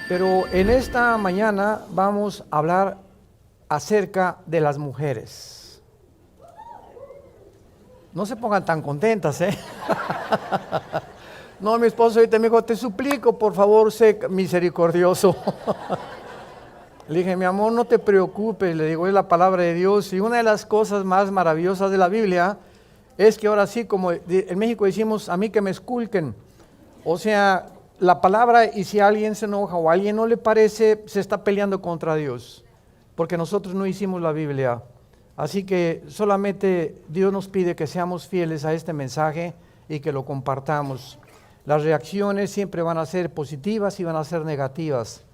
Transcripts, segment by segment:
Pero en esta mañana vamos a hablar acerca de las mujeres. No se pongan tan contentas, ¿eh? No, mi esposo ahorita me dijo, te suplico, por favor, sé misericordioso. Le dije, mi amor, no te preocupes, le digo, es la palabra de Dios. Y una de las cosas más maravillosas de la Biblia es que ahora sí, como en México decimos, a mí que me esculquen. O sea, la palabra, y si alguien se enoja o a alguien no le parece, se está peleando contra Dios. Porque nosotros no hicimos la Biblia. Así que solamente Dios nos pide que seamos fieles a este mensaje y que lo compartamos. Las reacciones siempre van a ser positivas y van a ser negativas,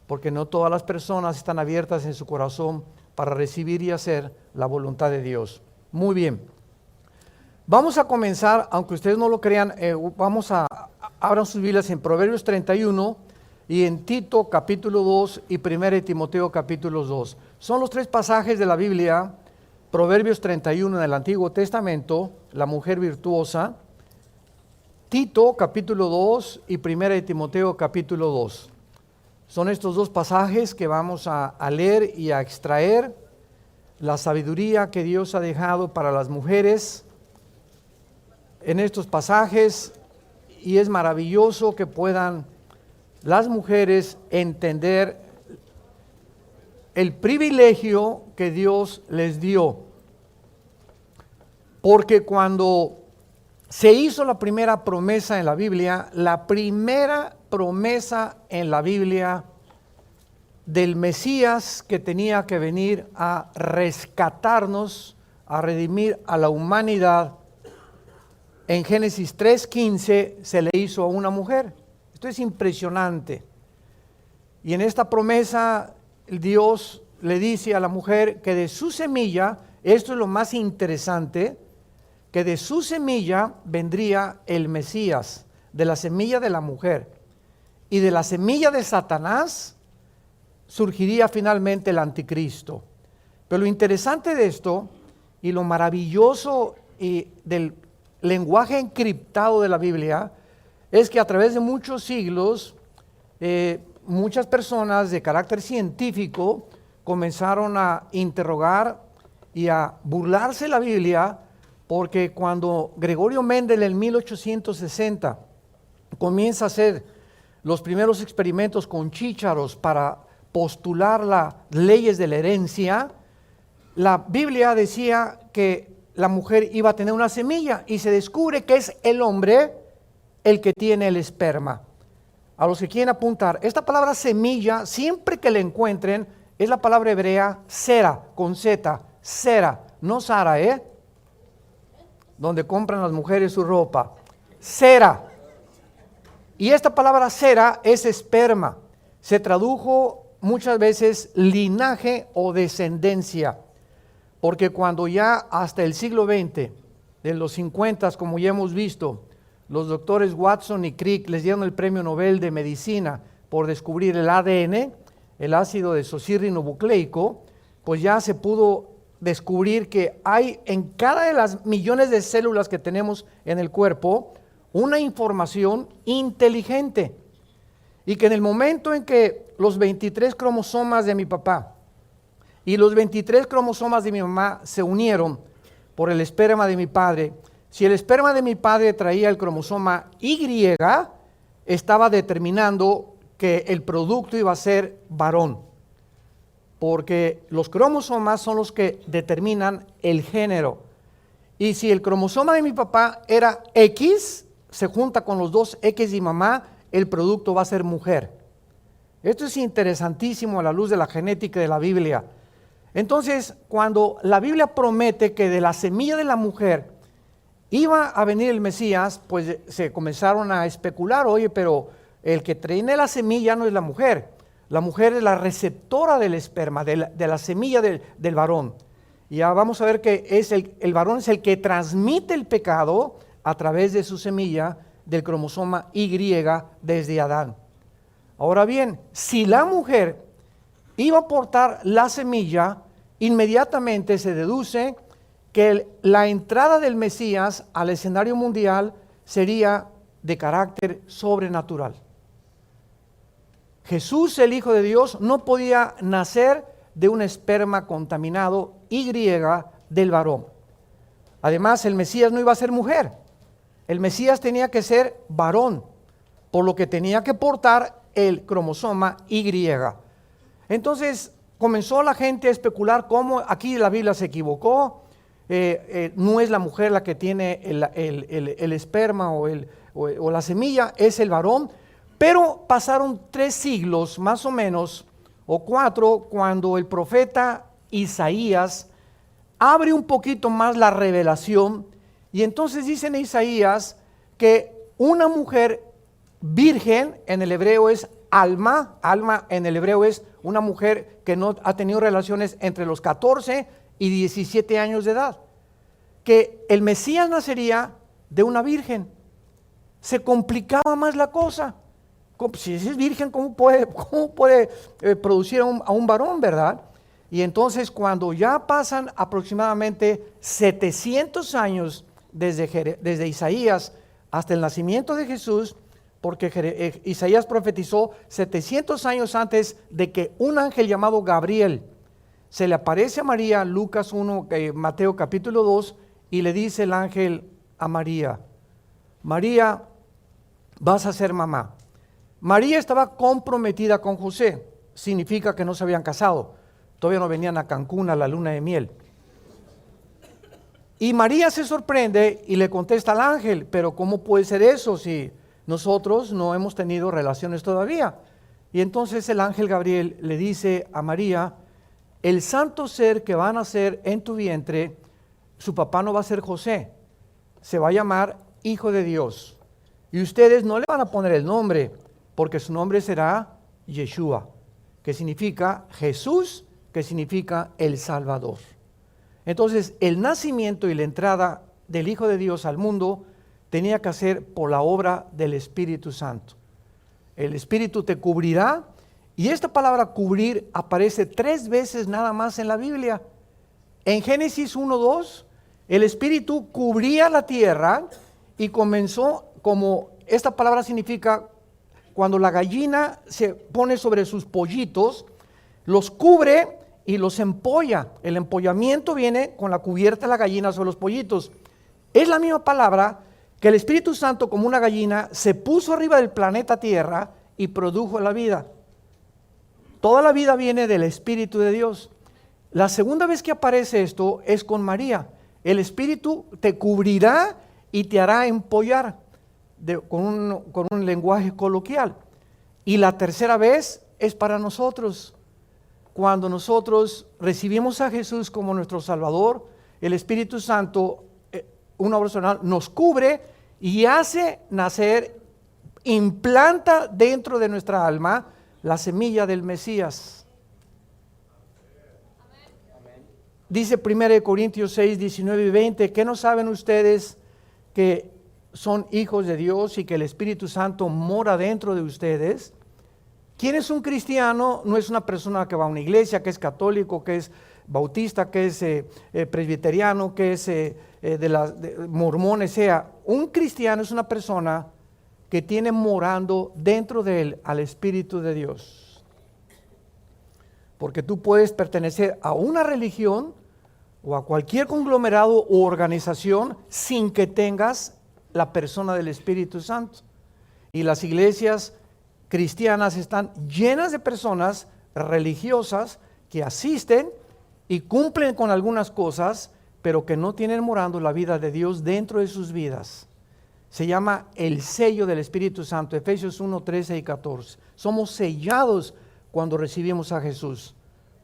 porque no todas las personas están abiertas en su corazón para recibir y hacer la voluntad de Dios. Muy bien. Vamos a comenzar, aunque ustedes no lo crean, abran sus Biblias en Proverbios 31 y en Tito capítulo 2 y 1 Timoteo capítulo 2. Son los tres pasajes de la Biblia, Proverbios 31 en el Antiguo Testamento, la mujer virtuosa, Tito capítulo 2 y 1 Timoteo capítulo 2. Son estos dos pasajes que vamos a leer y a extraer la sabiduría que Dios ha dejado para las mujeres en estos pasajes, y es maravilloso que puedan las mujeres entender el privilegio que Dios les dio. Porque cuando se hizo la primera promesa en la Biblia, la primera promesa en la Biblia del Mesías que tenía que venir a rescatarnos, a redimir a la humanidad, en Génesis 3:15 se le hizo a una mujer. Esto es impresionante. Y en esta promesa Dios le dice a la mujer que de su semilla, esto es lo más interesante, que de su semilla vendría el Mesías, de la semilla de la mujer. Y de la semilla de Satanás surgiría finalmente el anticristo. Pero lo interesante de esto y lo maravilloso del lenguaje encriptado de la Biblia es que a través de muchos siglos muchas personas de carácter científico comenzaron a interrogar y a burlarse de la Biblia, porque cuando Gregorio Mendel en 1860 comienza a hacer los primeros experimentos con chícharos para postular las leyes de la herencia, la Biblia decía que la mujer iba a tener una semilla, y se descubre que es el hombre el que tiene el esperma. A los que quieren apuntar, esta palabra semilla, siempre que la encuentren, es la palabra hebrea sera, con Z, sera, no Sara, donde compran las mujeres su ropa, sera. Y esta palabra sera es esperma, se tradujo muchas veces linaje o descendencia. Porque cuando ya hasta el siglo XX, de los 50, como ya hemos visto, los doctores Watson y Crick les dieron el premio Nobel de Medicina por descubrir el ADN, el ácido desoxirribonucleico, pues ya se pudo descubrir que hay en cada de las millones de células que tenemos en el cuerpo una información inteligente. Y que en el momento en que los 23 cromosomas de mi papá y los 23 cromosomas de mi mamá se unieron por el esperma de mi padre, si el esperma de mi padre traía el cromosoma Y, estaba determinando que el producto iba a ser varón, porque los cromosomas son los que determinan el género. Y si el cromosoma de mi papá era X, se junta con los dos X de mi mamá, el producto va a ser mujer. Esto es interesantísimo a la luz de la genética de la Biblia. Entonces, cuando la Biblia promete que de la semilla de la mujer iba a venir el Mesías, pues se comenzaron a especular, oye, pero el que tiene la semilla no es la mujer es la receptora del esperma, de la semilla del varón. Y ya vamos a ver que el varón es el que transmite el pecado a través de su semilla del cromosoma Y desde Adán. Ahora bien, si la mujer iba a portar la semilla, inmediatamente se deduce que la entrada del Mesías al escenario mundial sería de carácter sobrenatural. Jesús, el Hijo de Dios, no podía nacer de un esperma contaminado Y del varón. Además, el Mesías no iba a ser mujer. El Mesías tenía que ser varón, por lo que tenía que portar el cromosoma Y. Entonces comenzó la gente a especular cómo aquí la Biblia se equivocó, no es la mujer la que tiene el esperma o la semilla, es el varón. Pero pasaron 3 siglos más o menos, o 4, cuando el profeta Isaías abre un poquito más la revelación, y entonces dice en Isaías que una mujer virgen, en el hebreo es alma en el hebreo es una mujer que no ha tenido relaciones entre los 14 y 17 años de edad, que el Mesías nacería de una virgen. Se complicaba más la cosa. Si es virgen, ¿cómo puede producir a un varón, verdad? Y entonces cuando ya pasan aproximadamente 700 años desde Isaías hasta el nacimiento de Jesús, porque Isaías profetizó 700 años antes de que un ángel llamado Gabriel se le aparece a María, Lucas 1, Mateo capítulo 2, y le dice el ángel a María, María, vas a ser mamá. María estaba comprometida con José, significa que no se habían casado, todavía no venían a Cancún a la luna de miel. Y María se sorprende y le contesta al ángel, pero ¿cómo puede ser eso si nosotros no hemos tenido relaciones todavía? Y entonces el ángel Gabriel le dice a María, el santo ser que va a nacer en tu vientre, su papá no va a ser José, se va a llamar Hijo de Dios. Y ustedes no le van a poner el nombre, porque su nombre será Yeshua, que significa Jesús, que significa el Salvador. Entonces, el nacimiento y la entrada del Hijo de Dios al mundo tenía que hacer por la obra del Espíritu Santo. El Espíritu te cubrirá, y esta palabra cubrir aparece 3 veces nada más en la Biblia. En Génesis 1:2, el Espíritu cubría la tierra y comenzó, como esta palabra significa, cuando la gallina se pone sobre sus pollitos, los cubre y los empolla. El empollamiento viene con la cubierta de la gallina sobre los pollitos. Es la misma palabra que el Espíritu Santo, como una gallina, se puso arriba del planeta Tierra y produjo la vida. Toda la vida viene del Espíritu de Dios. La segunda vez que aparece esto es con María. El Espíritu te cubrirá y te hará empollar, con un lenguaje coloquial. Y la tercera vez es para nosotros. Cuando nosotros recibimos a Jesús como nuestro Salvador, el Espíritu Santo, una obra personal, nos cubre y hace nacer, implanta dentro de nuestra alma la semilla del Mesías. Dice 1 Corintios 6, 19 y 20, ¿qué no saben ustedes que son hijos de Dios y que el Espíritu Santo mora dentro de ustedes? ¿Quién es un cristiano? No es una persona que va a una iglesia, que es católico, que es bautista, que es presbiteriano, que es mormones, sea. Un cristiano es una persona que tiene morando dentro de él al Espíritu de Dios. Porque tú puedes pertenecer a una religión o a cualquier conglomerado u organización sin que tengas la persona del Espíritu Santo. Y las iglesias cristianas están llenas de personas religiosas que asisten y cumplen con algunas cosas, pero que no tienen morando la vida de Dios dentro de sus vidas. Se llama el sello del Espíritu Santo, Efesios 1, 13 y 14. Somos sellados cuando recibimos a Jesús.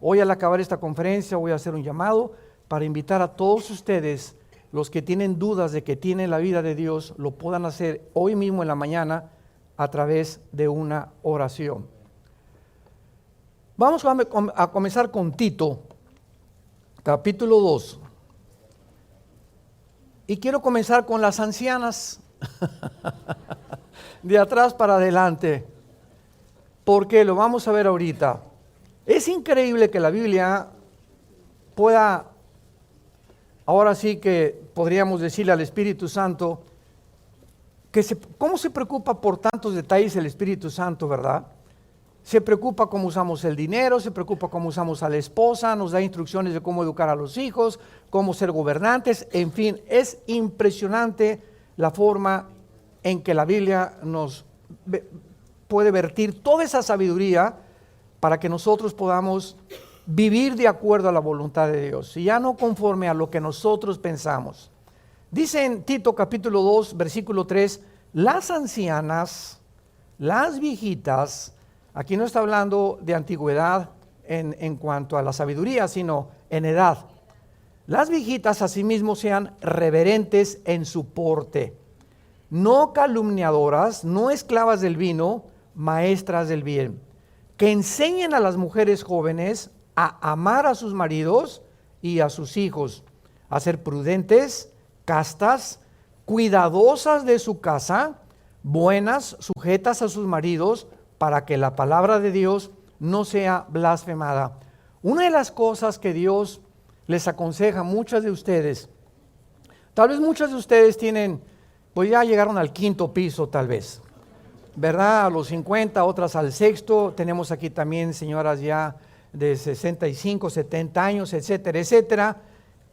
Hoy al acabar esta conferencia voy a hacer un llamado para invitar a todos ustedes, los que tienen dudas de que tienen la vida de Dios, lo puedan hacer hoy mismo en la mañana a través de una oración. Vamos a comenzar con Tito, capítulo 2. Y quiero comenzar con las ancianas, de atrás para adelante, porque lo vamos a ver ahorita. Es increíble que la Biblia pueda, ahora sí que podríamos decirle al Espíritu Santo, ¿cómo se preocupa por tantos detalles el Espíritu Santo, verdad? se preocupa cómo usamos el dinero, se preocupa cómo usamos a la esposa, nos da instrucciones de cómo educar a los hijos, cómo ser gobernantes, en fin, es impresionante la forma en que la Biblia nos puede vertir toda esa sabiduría para que nosotros podamos vivir de acuerdo a la voluntad de Dios y ya no conforme a lo que nosotros pensamos. Dice en Tito capítulo 2, versículo 3, las ancianas, las viejitas, aquí no está hablando de antigüedad en cuanto a la sabiduría, sino en edad. Las viejitas asimismo sean reverentes en su porte, no calumniadoras, no esclavas del vino, maestras del bien, que enseñen a las mujeres jóvenes a amar a sus maridos y a sus hijos, a ser prudentes, castas, cuidadosas de su casa, buenas, sujetas a sus maridos, para que la palabra de Dios no sea blasfemada. Una de las cosas que Dios les aconseja a muchas de ustedes, tal vez muchas de ustedes tienen, pues ya llegaron al 5º piso tal vez, ¿verdad? A los 50, otras al 6º, tenemos aquí también señoras ya de 65, 70 años, etcétera, etcétera.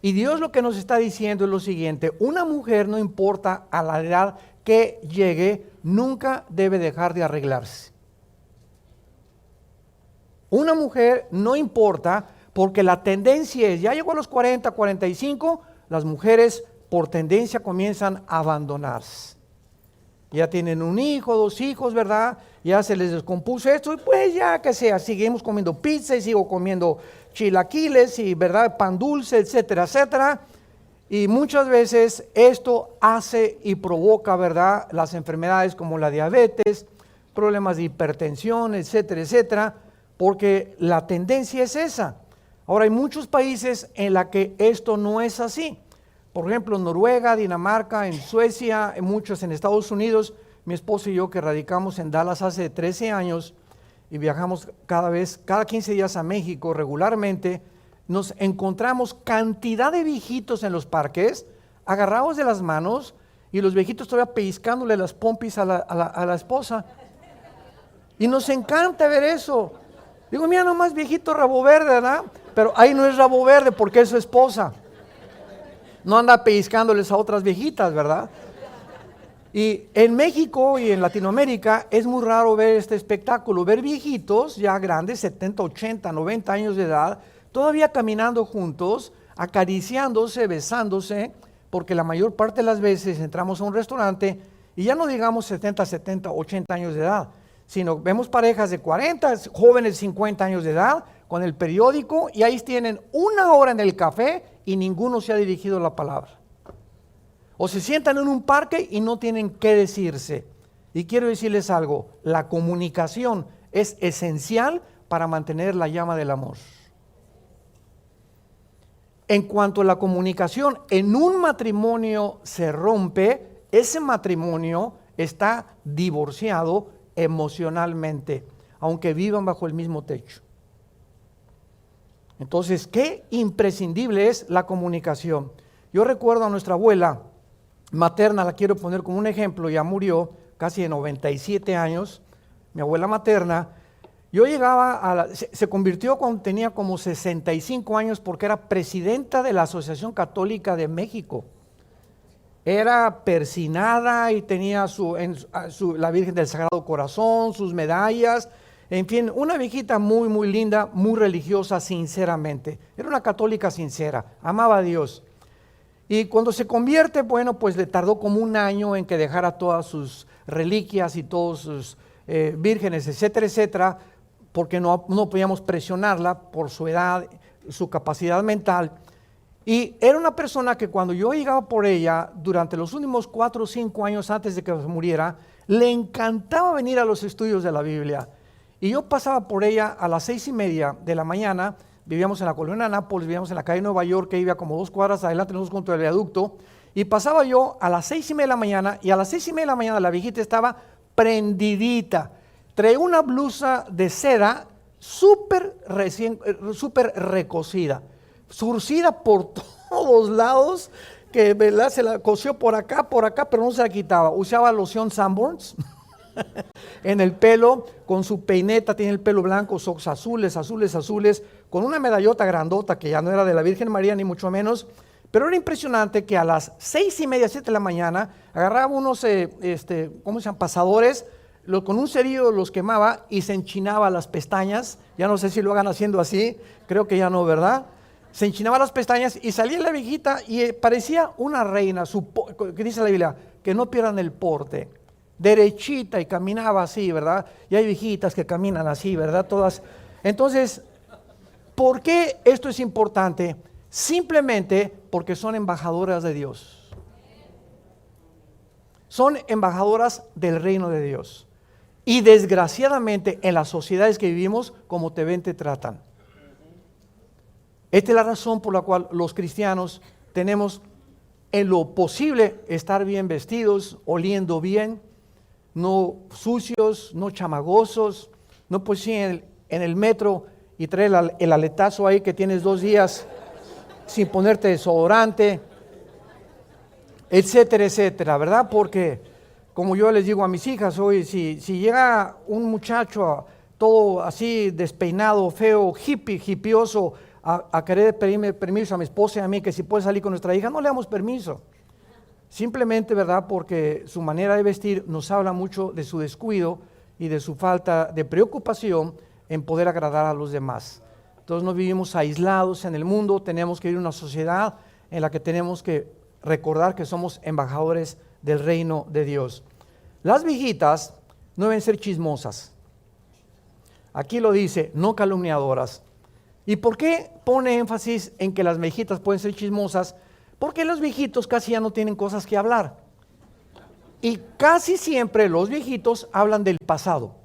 Y Dios lo que nos está diciendo es lo siguiente: una mujer, no importa a la edad que llegue, nunca debe dejar de arreglarse. Una mujer no importa, porque la tendencia es, ya llegó a los 40, 45, las mujeres por tendencia comienzan a abandonarse. Ya tienen un hijo, 2 hijos, ¿verdad? Ya se les descompuso esto y pues ya que sea, seguimos comiendo pizza y sigo comiendo chilaquiles y, ¿verdad?, pan dulce, etcétera, etcétera. Y muchas veces esto hace y provoca, ¿verdad?, las enfermedades como la diabetes, problemas de hipertensión, etcétera, etcétera, porque la tendencia es esa. Ahora hay muchos países en la que esto no es así. Por ejemplo, en Noruega, Dinamarca, en Suecia, en muchos en Estados Unidos. Mi esposo y yo, que radicamos en Dallas hace 13 años y viajamos cada 15 días a México regularmente, nos encontramos cantidad de viejitos en los parques, agarrados de las manos, y los viejitos todavía pellizcándole las pompis a la esposa. Y nos encanta ver eso. Digo, mira nomás, viejito rabo verde, ¿verdad? Pero ahí no es rabo verde porque es su esposa. No anda pellizcándoles a otras viejitas, ¿verdad? Y en México y en Latinoamérica es muy raro ver este espectáculo, ver viejitos ya grandes, 70, 80, 90 años de edad, todavía caminando juntos, acariciándose, besándose, porque la mayor parte de las veces entramos a un restaurante y ya no digamos 70, 80 años de edad, sino vemos parejas de 40, jóvenes de 50 años de edad, con el periódico, y ahí tienen 1 hora en el café y ninguno se ha dirigido la palabra. O se sientan en un parque y no tienen qué decirse. Y quiero decirles algo, la comunicación es esencial para mantener la llama del amor. En cuanto a la comunicación en un matrimonio se rompe, ese matrimonio está divorciado emocionalmente, aunque vivan bajo el mismo techo. Entonces, qué imprescindible es la comunicación. Yo recuerdo a nuestra abuela materna, la quiero poner como un ejemplo, ya murió, casi de 97 años, mi abuela materna. Yo llegaba se convirtió cuando tenía como 65 años porque era presidenta de la Asociación Católica de México. Era persinada y tenía la Virgen del Sagrado Corazón, sus medallas, en fin, una viejita muy, muy linda, muy religiosa, sinceramente. Era una católica sincera, amaba a Dios. Y cuando se convierte, bueno, pues le tardó como 1 año en que dejara todas sus reliquias y todos sus vírgenes, etcétera, etcétera, porque no podíamos presionarla por su edad, su capacidad mental. Y era una persona que cuando yo llegaba por ella, durante los últimos 4 o 5 años antes de que muriera, le encantaba venir a los estudios de la Biblia. Y yo pasaba por ella a las 6:30 de la mañana, vivíamos en la colonia Nápoles, vivíamos en la calle Nueva York, que iba como 2 cuadras adelante, nosotros junto al viaducto, y pasaba yo a las 6:30 de la mañana, y a las 6:30 de la mañana la viejita estaba prendidita, traía una blusa de seda súper recocida, surcida por todos lados, que, ¿verdad?, se la cosió por acá, pero no se la quitaba. Usaba loción Sanborns en el pelo, con su peineta, tiene el pelo blanco, ojos azules, azules, azules, con una medallota grandota que ya no era de la Virgen María ni mucho menos, pero era impresionante que a las 6:30, 7 de la mañana, agarraba unos, ¿cómo se llaman? Pasadores, con un cerillo los quemaba y se enchinaba las pestañas. Ya no sé si lo hagan haciendo así, creo que ya no, ¿verdad? Se enchinaba las pestañas y salía la viejita y parecía una reina, que dice la Biblia, que no pierdan el porte, derechita, y caminaba así, ¿verdad? Y hay viejitas que caminan así, ¿verdad? Todas. Entonces, ¿por qué esto es importante? Simplemente porque son embajadoras de Dios. Son embajadoras del reino de Dios. Y desgraciadamente en las sociedades que vivimos, como te ven, te tratan. Esta es la razón por la cual los cristianos tenemos en lo posible estar bien vestidos, oliendo bien, no sucios, no chamagosos, no pues sí en el metro y traer el aletazo ahí que tienes 2 días sin ponerte desodorante, etcétera, etcétera, ¿verdad? Porque como yo les digo a mis hijas hoy, si llega un muchacho todo así despeinado, feo, hippioso, a querer pedirme permiso a mi esposa y a mí que si puede salir con nuestra hija, no le damos permiso. Simplemente, ¿verdad? Porque su manera de vestir nos habla mucho de su descuido y de su falta de preocupación en poder agradar a los demás. Entonces no vivimos aislados en el mundo, tenemos que vivir en una sociedad en la que tenemos que recordar que somos embajadores del reino de Dios. Las viejitas no deben ser chismosas. Aquí lo dice, no calumniadoras. ¿Y por qué pone énfasis en que las viejitas pueden ser chismosas? Porque los viejitos casi ya no tienen cosas que hablar. Y casi siempre los viejitos hablan del pasado.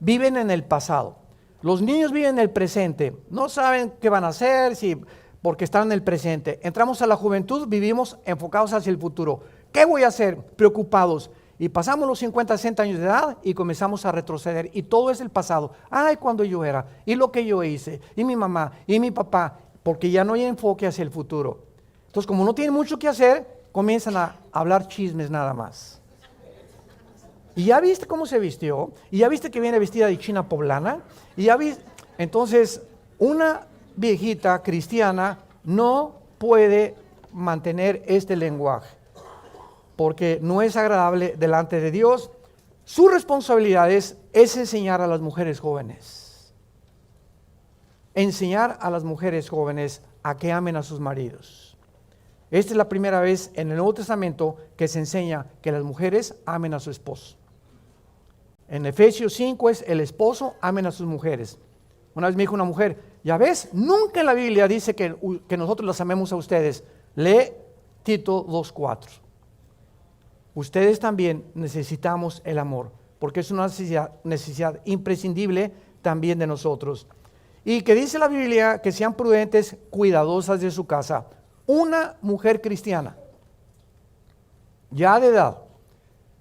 Viven en el pasado. Los niños viven en el presente. No saben qué van a hacer porque están en el presente. Entramos a la juventud, vivimos enfocados hacia el futuro. ¿Qué voy a hacer? Preocupados. Y pasamos los 50, 60 años de edad y comenzamos a retroceder. Y todo es el pasado. Ay, cuando yo era, y lo que yo hice, y mi mamá, y mi papá, porque ya no hay enfoque hacia el futuro. Entonces, como no tienen mucho que hacer, comienzan a hablar chismes nada más. ¿Y ya viste cómo se vistió? ¿Y ya viste que viene vestida de china poblana? ¿Y ya viste? Entonces, una viejita cristiana no puede mantener este lenguaje, porque no es agradable delante de Dios. Su responsabilidad es enseñar a las mujeres jóvenes. Enseñar a las mujeres jóvenes a que amen a sus maridos. Esta es la primera vez en el Nuevo Testamento que se enseña que las mujeres amen a su esposo. En Efesios 5 es el esposo amen a sus mujeres. Una vez me dijo una mujer, ya ves, nunca en la Biblia dice que nosotros las amemos a ustedes. Lee Tito 2:4. Ustedes también necesitamos el amor, porque es una necesidad imprescindible también de nosotros. Y que dice la Biblia que sean prudentes, cuidadosas de su casa. Una mujer cristiana, ya de edad,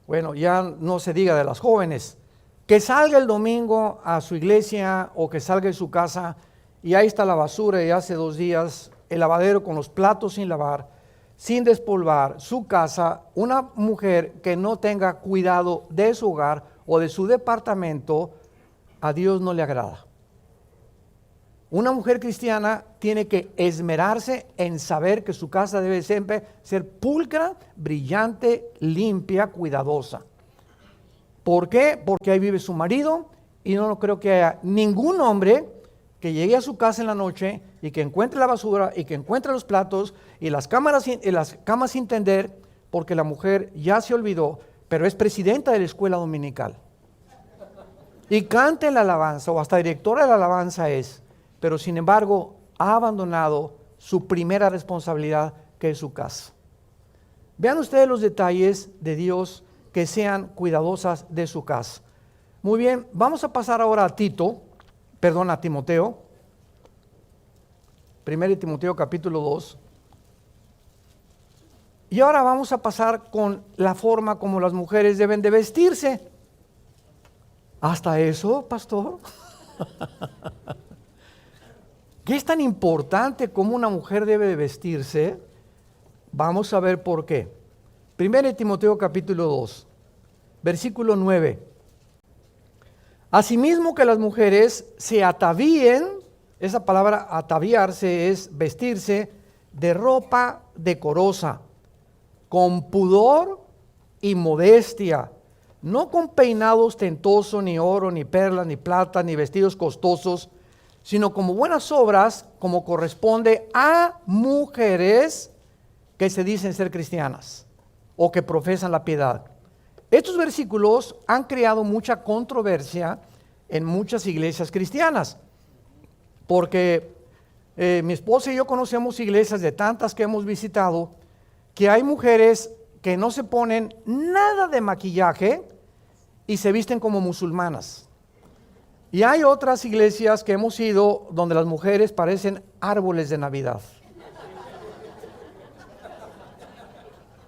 bueno, ya no se diga de las jóvenes, que salga el domingo a su iglesia o que salga de su casa y ahí está la basura de hace 2 días, el lavadero con los platos sin lavar, sin despolvar, su casa. Una mujer que no tenga cuidado de su hogar o de su departamento, a Dios no le agrada. Una mujer cristiana tiene que esmerarse en saber que su casa debe siempre ser pulcra, brillante, limpia, cuidadosa. ¿Por qué? Porque ahí vive su marido y no creo que haya ningún hombre que llegue a su casa en la noche y que encuentre la basura y que encuentre los platos y las camas sin tender, porque la mujer ya se olvidó, pero es presidenta de la escuela dominical. Y canta en la alabanza o hasta directora de la alabanza es. Pero sin embargo ha abandonado su primera responsabilidad, que es su casa. Vean ustedes los detalles de Dios, que sean cuidadosas de su casa. Muy bien, vamos a pasar ahora a Timoteo. 1 Timoteo capítulo 2. Y ahora vamos a pasar con la forma como las mujeres deben de vestirse. ¿Hasta eso, pastor? ¿Qué es tan importante como una mujer debe de vestirse? Vamos a ver por qué. 1 Timoteo capítulo 2, versículo 9. Asimismo que las mujeres se atavíen, esa palabra ataviarse es vestirse de ropa decorosa, con pudor y modestia, no con peinado ostentoso, ni oro, ni perlas, ni plata, ni vestidos costosos, sino como buenas obras, como corresponde a mujeres que se dicen ser cristianas o que profesan la piedad. Estos versículos han creado mucha controversia en muchas iglesias cristianas, porque mi esposa y yo conocemos iglesias de tantas que hemos visitado, que hay mujeres que no se ponen nada de maquillaje y se visten como musulmanas. Y hay otras iglesias que hemos ido donde las mujeres parecen árboles de Navidad.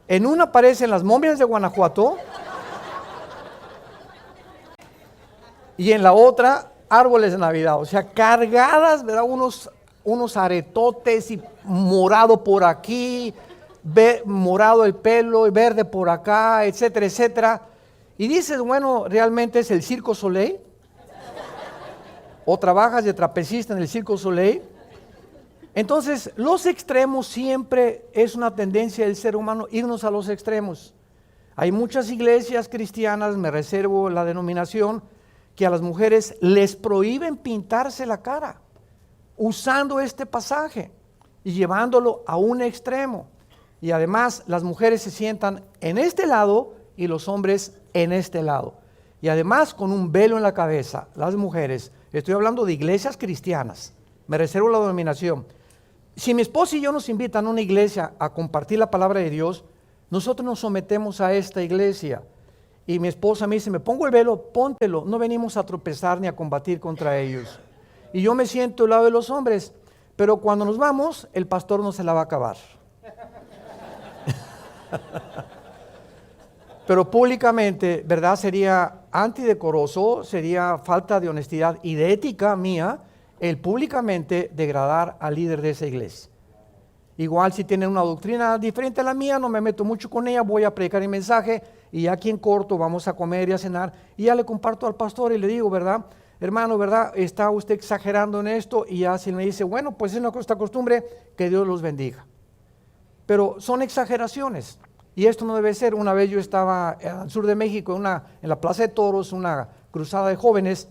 En una aparecen las momias de Guanajuato y en la otra árboles de Navidad, o sea, cargadas, ¿verdad? Unos aretotes y morado por aquí, morado el pelo y verde por acá, etcétera, etcétera. Y dices, bueno, ¿realmente es el Circo Soleil? ¿O trabajas de trapecista en el Circo Soleil? Entonces, los extremos siempre es una tendencia del ser humano, irnos a los extremos. Hay muchas iglesias cristianas, me reservo la denominación, que a las mujeres les prohíben pintarse la cara, usando este pasaje y llevándolo a un extremo. Y además las mujeres se sientan en este lado y los hombres en este lado. Y además con un velo en la cabeza, las mujeres. Estoy hablando de iglesias cristianas, me reservo la denominación. Si mi esposa y yo nos invitan a una iglesia a compartir la palabra de Dios, nosotros nos sometemos a esta iglesia. Y mi esposa me dice, me pongo el velo, póntelo, no venimos a tropezar ni a combatir contra ellos. Y yo me siento al lado de los hombres, pero cuando nos vamos, el pastor no se la va a acabar. Pero públicamente, ¿verdad? Sería antidecoroso, sería falta de honestidad y de ética mía el públicamente degradar al líder de esa iglesia. Igual si tienen una doctrina diferente a la mía, no me meto mucho con ella, voy a predicar el mensaje y aquí en corto vamos a comer y a cenar y ya le comparto al pastor y le digo, ¿verdad? Hermano, ¿verdad? Está usted exagerando en esto y ya si me dice, bueno, pues es nuestra costumbre, que Dios los bendiga. Pero son exageraciones y esto no debe ser. Una vez yo estaba al sur de México, en la Plaza de Toros, una cruzada de jóvenes,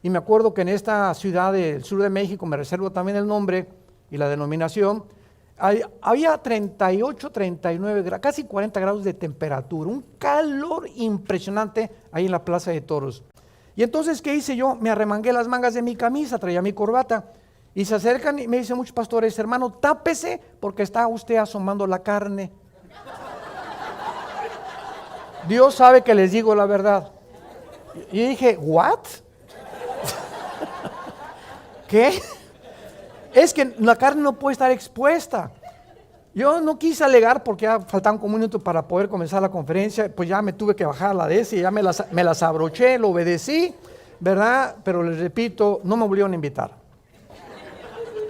y me acuerdo que en esta ciudad del sur de México, me reservo también el nombre y la denominación, había 38, 39 grados, casi 40 grados de temperatura, un calor impresionante ahí en la Plaza de Toros. Y entonces, ¿qué hice yo? Me arremangué las mangas de mi camisa, traía mi corbata, y se acercan y me dicen muchos pastores, hermano, tápese porque está usted asomando la carne. Dios sabe que les digo la verdad. Y dije, ¿what? ¿Qué? Es que la carne no puede estar expuesta. Yo no quise alegar porque ya faltaban como un minuto para poder comenzar la conferencia, pues ya me tuve que bajar la de ese, ya me las abroché, lo obedecí, ¿verdad? Pero les repito, no me volvieron a invitar.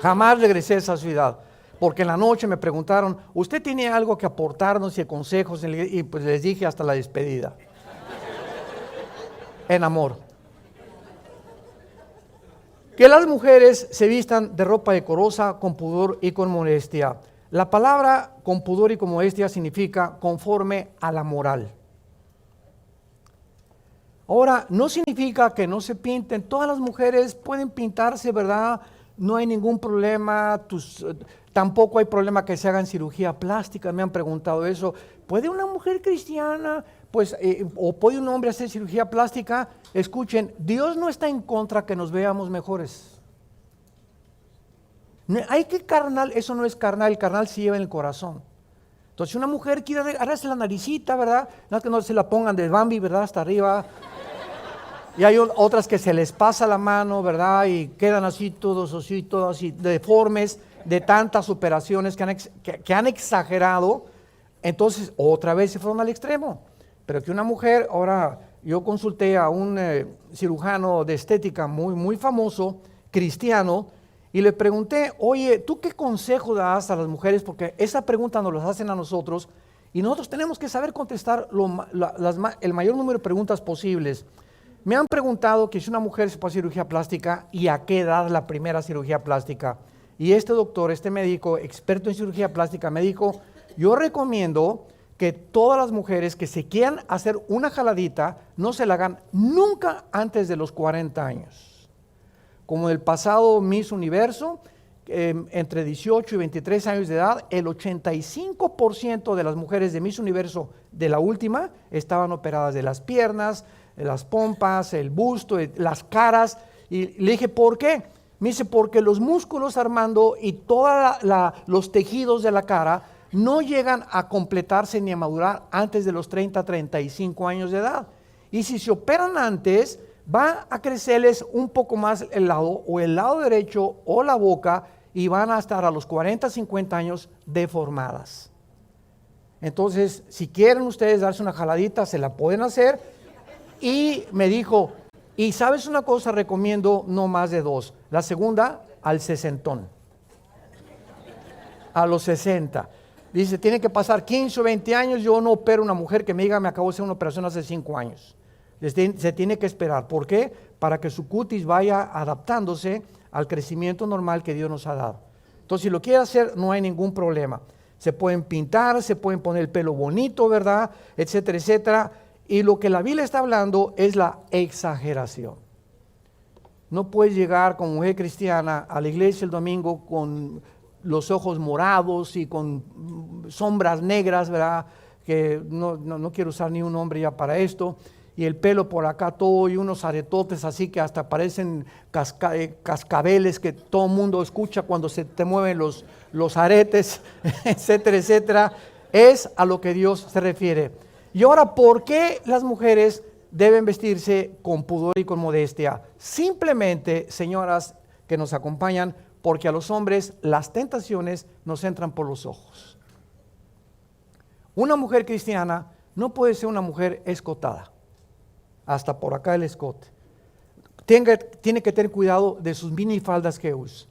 Jamás regresé a esa ciudad, porque en la noche me preguntaron, ¿usted tiene algo que aportarnos y consejos? Y pues les dije hasta la despedida. En amor. Que las mujeres se vistan de ropa decorosa, con pudor y con modestia. La palabra con pudor y con modestia significa conforme a la moral. Ahora, no significa que no se pinten. Todas las mujeres pueden pintarse, ¿verdad? No hay ningún problema. Tampoco hay problema que se hagan cirugía plástica. Me han preguntado eso. ¿Puede una mujer cristiana, o puede un hombre hacer cirugía plástica? Escuchen, Dios no está en contra que nos veamos mejores. Hay que carnal, eso no es carnal, el carnal se lleva en el corazón. Entonces, si una mujer quiere arreglarse la naricita, ¿verdad? No es que no se la pongan de Bambi, ¿verdad? Hasta arriba. Y hay otras que se les pasa la mano, ¿verdad? Y quedan así todos así deformes de tantas operaciones que han exagerado. Entonces, otra vez se fueron al extremo. Pero que una mujer, ahora yo consulté a un cirujano de estética muy famoso, cristiano, y le pregunté, oye, ¿tú qué consejo das a las mujeres? Porque esa pregunta nos la hacen a nosotros y nosotros tenemos que saber contestar el mayor número de preguntas posibles. Me han preguntado que si una mujer se puede hacer cirugía plástica y a qué edad la primera cirugía plástica. Y este doctor, este médico, experto en cirugía plástica, me dijo, yo recomiendo que todas las mujeres que se quieran hacer una jaladita, no se la hagan nunca antes de los 40 años. Como el pasado Miss Universo, entre 18 y 23 años de edad, el 85% de las mujeres de Miss Universo de la última estaban operadas de las piernas, de las pompas, el busto, las caras. Y le dije, ¿por qué? Me dice, porque los músculos, Armando, y todos los tejidos de la cara no llegan a completarse ni a madurar antes de los 30, 35 años de edad. Y si se operan antes, va a crecerles un poco más el lado derecho o la boca, y van a estar a los 40, 50 años deformadas. Entonces, si quieren ustedes darse una jaladita, se la pueden hacer. Y me dijo, y sabes una cosa, recomiendo no más de 2. La segunda, al 60. A los 60. Dice, tiene que pasar 15 o 20 años, yo no opero una mujer que me diga, me acabo de hacer una operación hace 5 años. Se tiene que esperar. ¿Por qué? Para que su cutis vaya adaptándose al crecimiento normal que Dios nos ha dado. Entonces, si lo quiere hacer, no hay ningún problema. Se pueden pintar, se pueden poner el pelo bonito, ¿verdad? Etcétera, etcétera. Y lo que la Biblia está hablando es la exageración. No puedes llegar como mujer cristiana a la iglesia el domingo con los ojos morados y con sombras negras, ¿verdad? Que no quiero usar ni un nombre ya para esto. Y el pelo por acá todo y unos aretotes así que hasta parecen cascabeles que todo el mundo escucha cuando se te mueven los aretes, etcétera, etcétera. Es a lo que Dios se refiere. Y ahora, ¿por qué las mujeres deben vestirse con pudor y con modestia? Simplemente, señoras que nos acompañan, porque a los hombres las tentaciones nos entran por los ojos. Una mujer cristiana no puede ser una mujer escotada, hasta por acá el escote. Tiene que tener cuidado de sus minifaldas que usa.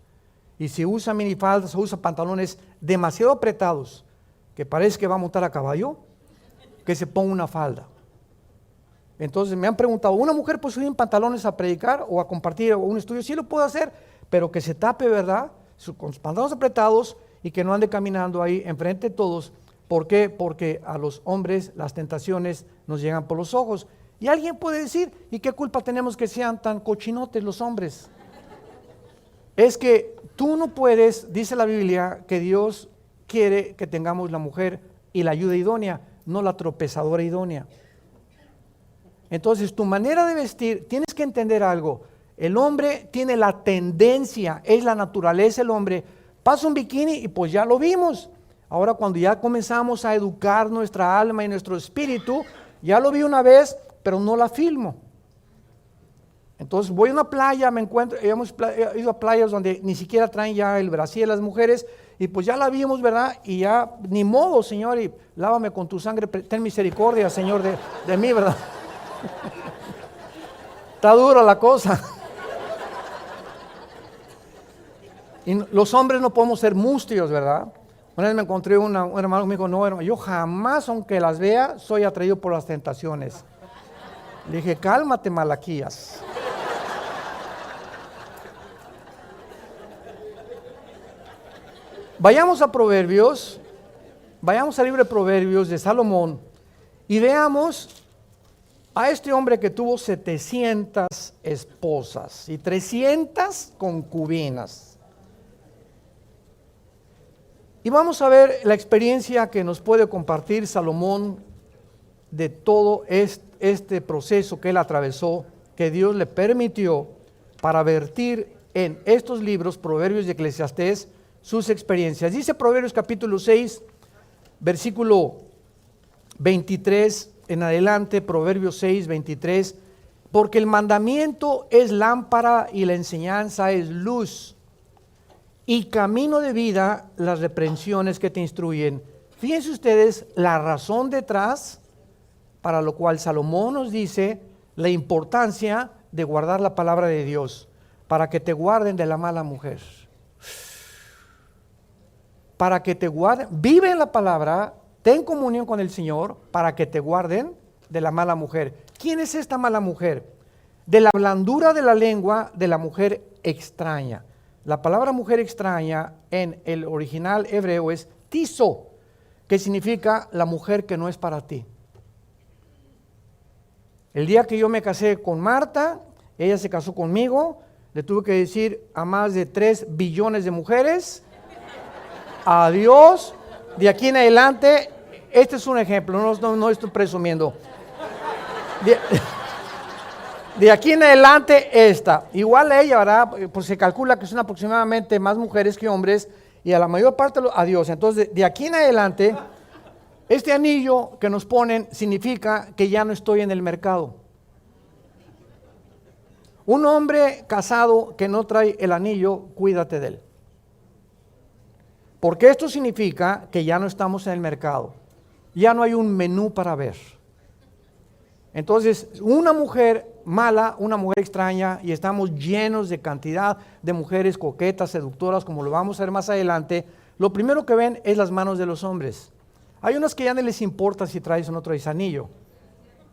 Y si usa minifaldas o usa pantalones demasiado apretados, que parece que va a montar a caballo, que se ponga una falda. Entonces me han preguntado, ¿una mujer puede subir en pantalones a predicar o a compartir un estudio? Sí lo puede hacer, pero que se tape, ¿verdad? Con los pantalones apretados y que no ande caminando ahí enfrente de todos. ¿Por qué? Porque a los hombres las tentaciones nos llegan por los ojos. Y alguien puede decir, ¿y qué culpa tenemos que sean tan cochinotes los hombres? Es que tú no puedes, dice la Biblia, que Dios quiere que tengamos la mujer y la ayuda idónea, no la tropezadora idónea. Entonces, tu manera de vestir, tienes que entender algo. El hombre tiene la tendencia, es la naturaleza del hombre. Pasa un bikini y pues ya lo vimos. Ahora cuando ya comenzamos a educar nuestra alma y nuestro espíritu, ya lo vi una vez, pero no la filmo. Entonces voy a una playa, me encuentro, hemos ido a playas donde ni siquiera traen ya el brasier las mujeres, y pues ya la vimos, ¿verdad? Y ya, ni modo, Señor, y lávame con tu sangre, ten misericordia, Señor, de mí, ¿verdad? Está dura la cosa. Y los hombres no podemos ser mustios, ¿verdad? Una vez me encontré un hermano que me dijo, no, hermano, yo jamás, aunque las vea, soy atraído por las tentaciones. Le dije, cálmate, Malaquías. Vayamos a Proverbios, vayamos al libro de Proverbios de Salomón y veamos a este hombre que tuvo 700 esposas y 300 concubinas. Y vamos a ver la experiencia que nos puede compartir Salomón de todo este proceso que él atravesó, que Dios le permitió para vertir en estos libros, Proverbios y Eclesiastés, sus experiencias. Dice Proverbios capítulo 6, versículo 23 en adelante, Proverbios 6, 23, porque el mandamiento es lámpara y la enseñanza es luz, y camino de vida las reprensiones que te instruyen. Fíjense ustedes la razón detrás, para lo cual Salomón nos dice la importancia de guardar la palabra de Dios, para que te guarden de la mala mujer. Para que te guarden, vive en la palabra, ten comunión con el Señor, para que te guarden de la mala mujer. ¿Quién es esta mala mujer? de la blandura de la lengua de la mujer extraña. La palabra mujer extraña en el original hebreo es tiso, que significa la mujer que no es para ti. El día que yo me casé con Marta, ella se casó conmigo, le tuve que decir a más de 3 billones de mujeres, adiós, de aquí en adelante, este es un ejemplo, no estoy presumiendo. De aquí en adelante esta, igual ella, ¿verdad? Pues se calcula que son aproximadamente más mujeres que hombres y a la mayor parte adiós. Entonces de aquí en adelante, este anillo que nos ponen significa que ya no estoy en el mercado. Un hombre casado que no trae el anillo, cuídate de él. Porque esto significa que ya no estamos en el mercado. Ya no hay un menú para ver. Entonces, una mujer mala, una mujer extraña, y estamos llenos de cantidad de mujeres coquetas, seductoras, como lo vamos a ver más adelante, lo primero que ven es las manos de los hombres. Hay unas que ya no les importa si traes o no traes anillo,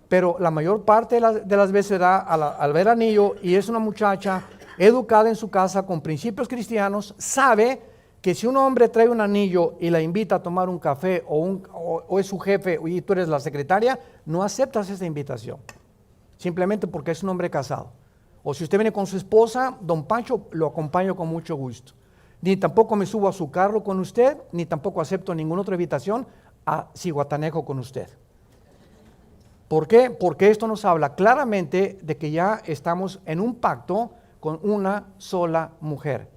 pero la mayor parte de las veces al ver anillo, y es una muchacha educada en su casa con principios cristianos, sabe que si un hombre trae un anillo y la invita a tomar un café o es su jefe y tú eres la secretaria, no aceptas esa invitación, simplemente porque es un hombre casado. O si usted viene con su esposa, don Pancho, lo acompaño con mucho gusto. Ni tampoco me subo a su carro con usted, ni tampoco acepto ninguna otra invitación a Cihuatanejo con usted. ¿Por qué? Porque esto nos habla claramente de que ya estamos en un pacto con una sola mujer.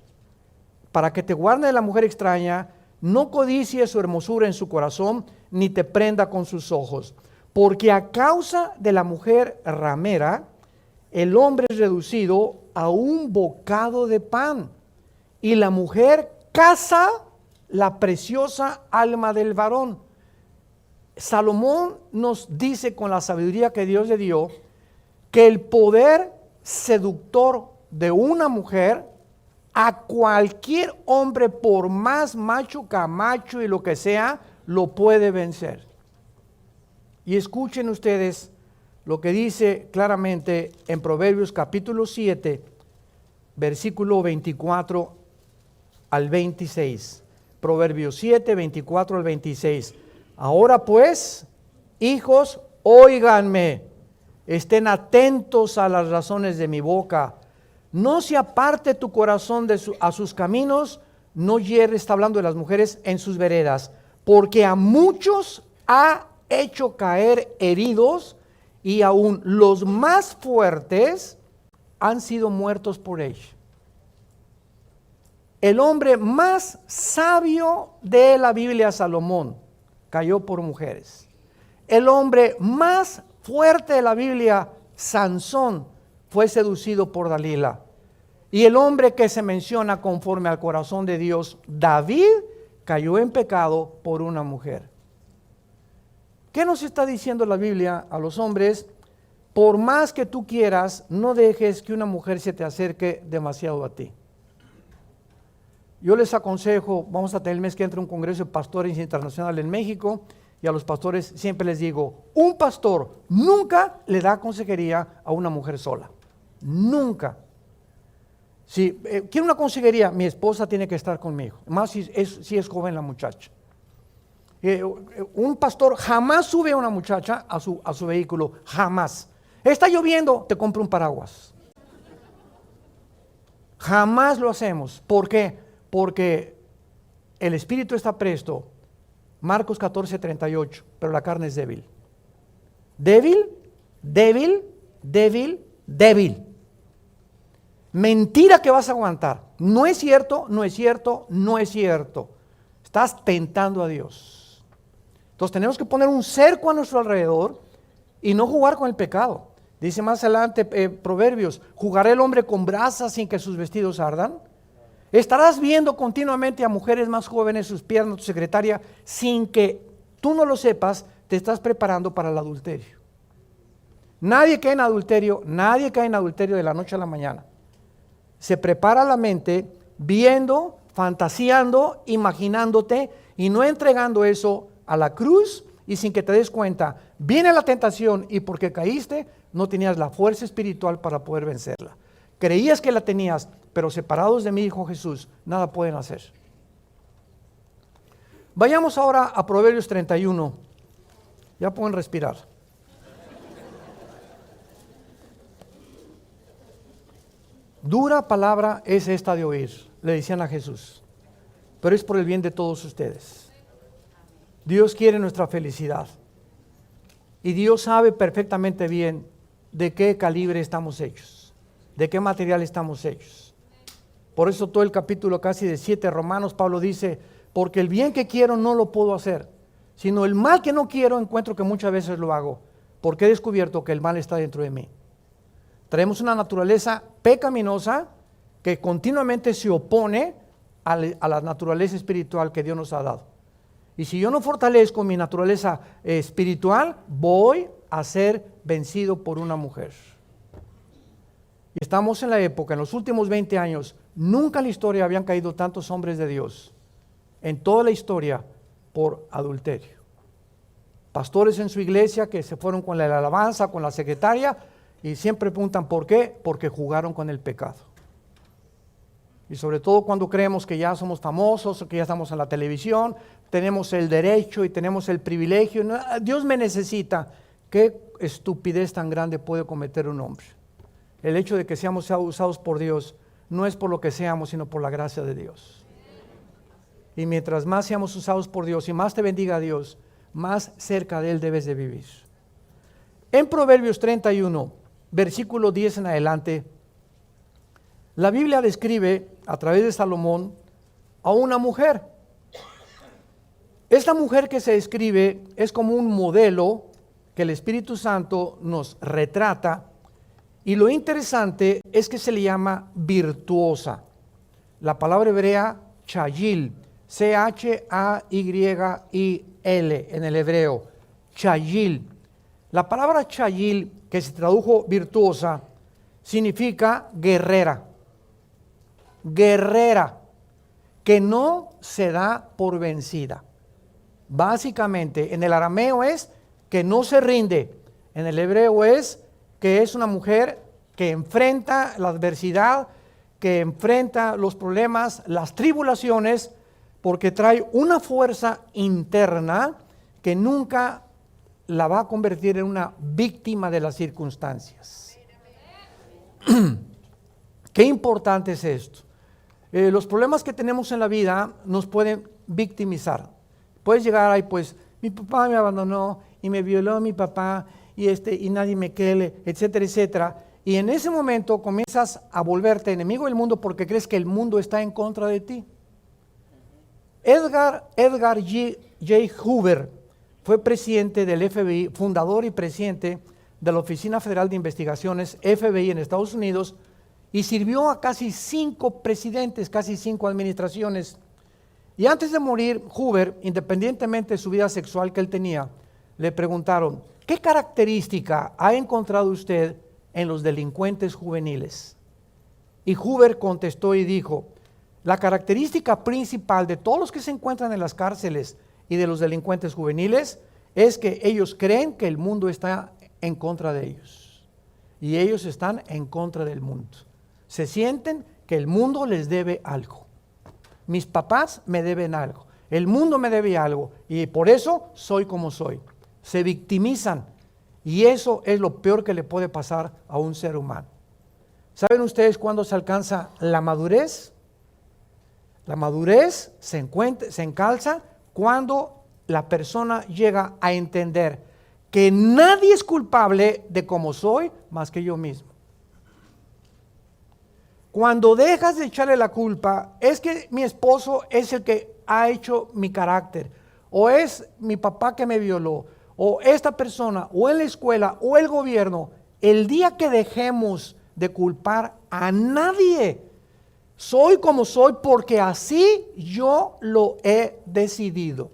Para que te guarde de la mujer extraña, no codicies su hermosura en su corazón, ni te prenda con sus ojos. Porque a causa de la mujer ramera, el hombre es reducido a un bocado de pan, y la mujer caza la preciosa alma del varón. Salomón nos dice con la sabiduría que Dios le dio, que el poder seductor de una mujer a cualquier hombre, por más macho, camacho y lo que sea, lo puede vencer. Y escuchen ustedes lo que dice claramente en Proverbios capítulo 7, versículo 24 al 26. Proverbios 7, 24 al 26. Ahora pues, hijos, óiganme, estén atentos a las razones de mi boca. No se aparte tu corazón a sus caminos, no hierres, está hablando de las mujeres, en sus veredas, porque a muchos ha hecho caer heridos, y aún los más fuertes han sido muertos por ella. El hombre más sabio de la Biblia, Salomón, cayó por mujeres. El hombre más fuerte de la Biblia, Sansón, fue seducido por Dalila. Y el hombre que se menciona conforme al corazón de Dios, David, cayó en pecado por una mujer. ¿Qué nos está diciendo la Biblia a los hombres? Por más que tú quieras, no dejes que una mujer se te acerque demasiado a ti. Yo les aconsejo, vamos a tener el mes que entra un congreso de pastores internacional en México, y a los pastores siempre les digo, un pastor nunca le da consejería a una mujer sola. Nunca. Si quiero una consejería, mi esposa tiene que estar conmigo, más si es joven la muchacha. Un pastor jamás sube a una muchacha a su vehículo, jamás. Está lloviendo, te compro un paraguas. Jamás lo hacemos. ¿Por qué? Porque el espíritu está presto, Marcos 14, 38, pero la carne es débil. Débil, débil, débil, débil. Mentira que vas a aguantar. No es cierto, no es cierto, no es cierto. Estás tentando a Dios. Entonces tenemos que poner un cerco a nuestro alrededor y no jugar con el pecado. Dice más adelante Proverbios, ¿jugará el hombre con brasas sin que sus vestidos ardan? Estarás viendo continuamente a mujeres más jóvenes, sus piernas, tu secretaria, sin que tú no lo sepas, te estás preparando para el adulterio. Nadie cae en adulterio de la noche a la mañana. Se prepara la mente viendo, fantaseando, imaginándote y no entregando eso a la cruz y sin que te des cuenta, viene la tentación y porque caíste, no tenías la fuerza espiritual para poder vencerla. Creías que la tenías, pero separados de mi Hijo Jesús, nada pueden hacer. Vayamos ahora a Proverbios 31. Ya pueden respirar. Dura palabra es esta de oír, le decían a Jesús, pero es por el bien de todos ustedes. Dios quiere nuestra felicidad y Dios sabe perfectamente bien de qué calibre estamos hechos, de qué material estamos hechos. Por eso todo el capítulo casi de 7 Romanos, Pablo dice, porque el bien que quiero no lo puedo hacer, sino el mal que no quiero encuentro que muchas veces lo hago, porque he descubierto que el mal está dentro de mí. Traemos una naturaleza pecaminosa que continuamente se opone a la naturaleza espiritual que Dios nos ha dado. Y si yo no fortalezco mi naturaleza espiritual, voy a ser vencido por una mujer. Y estamos en la época, en los últimos 20 años, nunca en la historia habían caído tantos hombres de Dios, en toda la historia, por adulterio. Pastores en su iglesia que se fueron con la alabanza, con la secretaria, y siempre preguntan ¿por qué? Porque jugaron con el pecado. Y sobre todo cuando creemos que ya somos famosos, que ya estamos en la televisión, tenemos el derecho y tenemos el privilegio. No, Dios me necesita. ¿Qué estupidez tan grande puede cometer un hombre? El hecho de que seamos usados por Dios no es por lo que seamos, sino por la gracia de Dios. Y mientras más seamos usados por Dios y más te bendiga Dios, más cerca de Él debes de vivir. En Proverbios 31, versículo 10 en adelante, la Biblia describe a través de Salomón a una mujer. Esta mujer que se describe es como un modelo que el Espíritu Santo nos retrata, y lo interesante es que se le llama virtuosa. La palabra hebrea chayil, C-H-A-Y-I-L en el hebreo, chayil. La palabra chayil, que se tradujo virtuosa, significa guerrera. Guerrera, que no se da por vencida. Básicamente, en el arameo es que no se rinde. En el hebreo es que es una mujer que enfrenta la adversidad, que enfrenta los problemas, las tribulaciones, porque trae una fuerza interna que nunca la va a convertir en una víctima de las circunstancias. Qué importante es esto. Los problemas que tenemos en la vida nos pueden victimizar. Puedes llegar ahí, pues, mi papá me abandonó y me violó mi papá y nadie me quiere, etcétera, etcétera. Y en ese momento comienzas a volverte enemigo del mundo porque crees que el mundo está en contra de ti. Edgar J. Hoover fue presidente del FBI, fundador y presidente de la Oficina Federal de Investigaciones, FBI en Estados Unidos, y sirvió a casi 5 presidentes, casi 5 administraciones. Y antes de morir, Hoover, independientemente de su vida sexual que él tenía, le preguntaron, ¿qué característica ha encontrado usted en los delincuentes juveniles? Y Hoover contestó y dijo, la característica principal de todos los que se encuentran en las cárceles y de los delincuentes juveniles es que ellos creen que el mundo está en contra de ellos. Y ellos están en contra del mundo. Se sienten que el mundo les debe algo. Mis papás me deben algo. El mundo me debe algo. Y por eso soy como soy. Se victimizan. Y eso es lo peor que le puede pasar a un ser humano. ¿Saben ustedes cuándo se alcanza la madurez? La madurez se encalza cuando la persona llega a entender que nadie es culpable de cómo soy más que yo mismo. Cuando dejas de echarle la culpa, es que mi esposo es el que ha hecho mi carácter, o es mi papá que me violó, o esta persona, o en la escuela, o el gobierno. El día que dejemos de culpar a nadie, soy como soy porque así yo lo he decidido.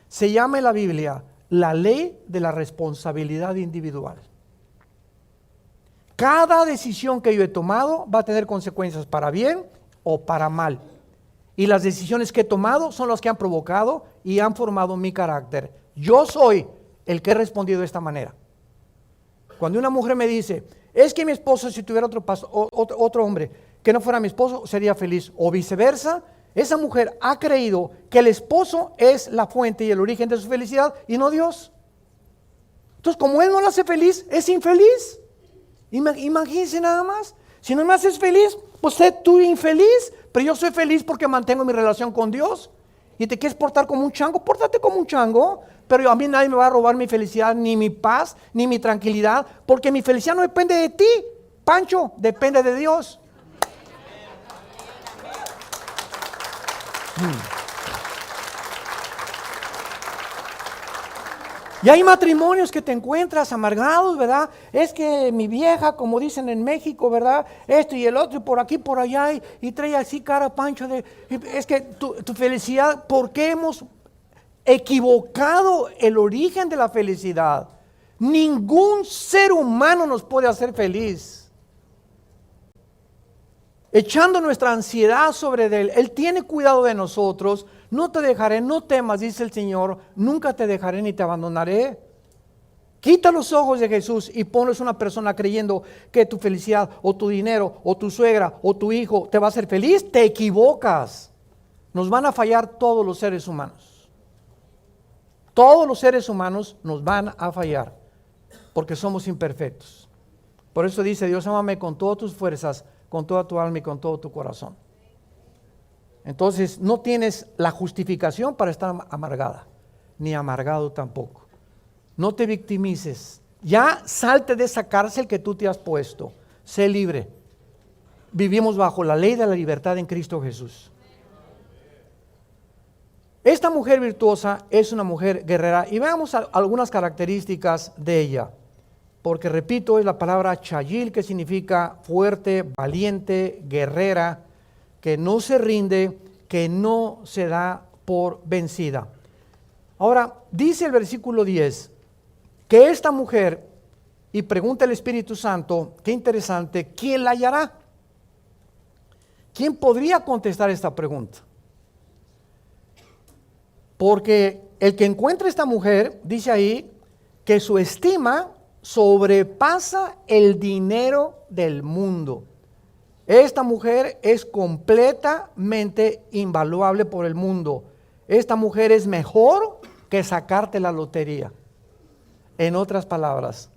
Se llama en la Biblia la ley de la responsabilidad individual. Cada decisión que yo he tomado va a tener consecuencias para bien o para mal. Y las decisiones que he tomado son las que han provocado y han formado mi carácter. Yo soy el que he respondido de esta manera. Cuando una mujer me dice, es que mi esposo, si tuviera otro hombre que no fuera mi esposo, sería feliz, o viceversa, esa mujer ha creído que el esposo es la fuente y el origen de su felicidad y no Dios. Entonces, como él no la hace feliz, es infeliz. Imagínense nada más. Si no me haces feliz, pues sé tú infeliz, pero yo soy feliz porque mantengo mi relación con Dios. Y te quieres portar como un chango, pórtate como un chango. Pero a mí nadie me va a robar mi felicidad, ni mi paz, ni mi tranquilidad, porque mi felicidad no depende de ti, Pancho, depende de Dios. Y hay matrimonios que te encuentras amargados, ¿verdad? Es que mi vieja, como dicen en México, ¿verdad? Esto y el otro, y por aquí, por allá, y trae así cara Pancho de... Es que tu felicidad, ¿por qué hemos equivocado el origen de la felicidad? Ningún ser humano nos puede hacer feliz. Echando nuestra ansiedad sobre él. Él tiene cuidado de nosotros. No te dejaré, no temas, dice el Señor. Nunca te dejaré ni te abandonaré. Quita los ojos de Jesús y ponles una persona creyendo que tu felicidad o tu dinero o tu suegra o tu hijo te va a hacer feliz. Te equivocas. Nos van a fallar todos los seres humanos. Todos los seres humanos nos van a fallar porque somos imperfectos. Por eso dice Dios, ámame con todas tus fuerzas, con toda tu alma y con todo tu corazón. Entonces no tienes la justificación para estar amargada, ni amargado tampoco. No te victimices. Ya salte de esa cárcel que tú te has puesto. Sé libre. Vivimos bajo la ley de la libertad en Cristo Jesús. Esta mujer virtuosa es una mujer guerrera. Y veamos algunas características de ella. Porque repito, es la palabra chayil, que significa fuerte, valiente, guerrera, que no se rinde, que no se da por vencida. Ahora, dice el versículo 10, que esta mujer, y pregunta el Espíritu Santo, qué interesante, ¿quién la hallará? ¿Quién podría contestar esta pregunta? Porque el que encuentra esta mujer, dice ahí, que su estima sobrepasa el dinero del mundo. Esta mujer es completamente invaluable por el mundo. Esta mujer es mejor que sacarte la lotería. En otras palabras,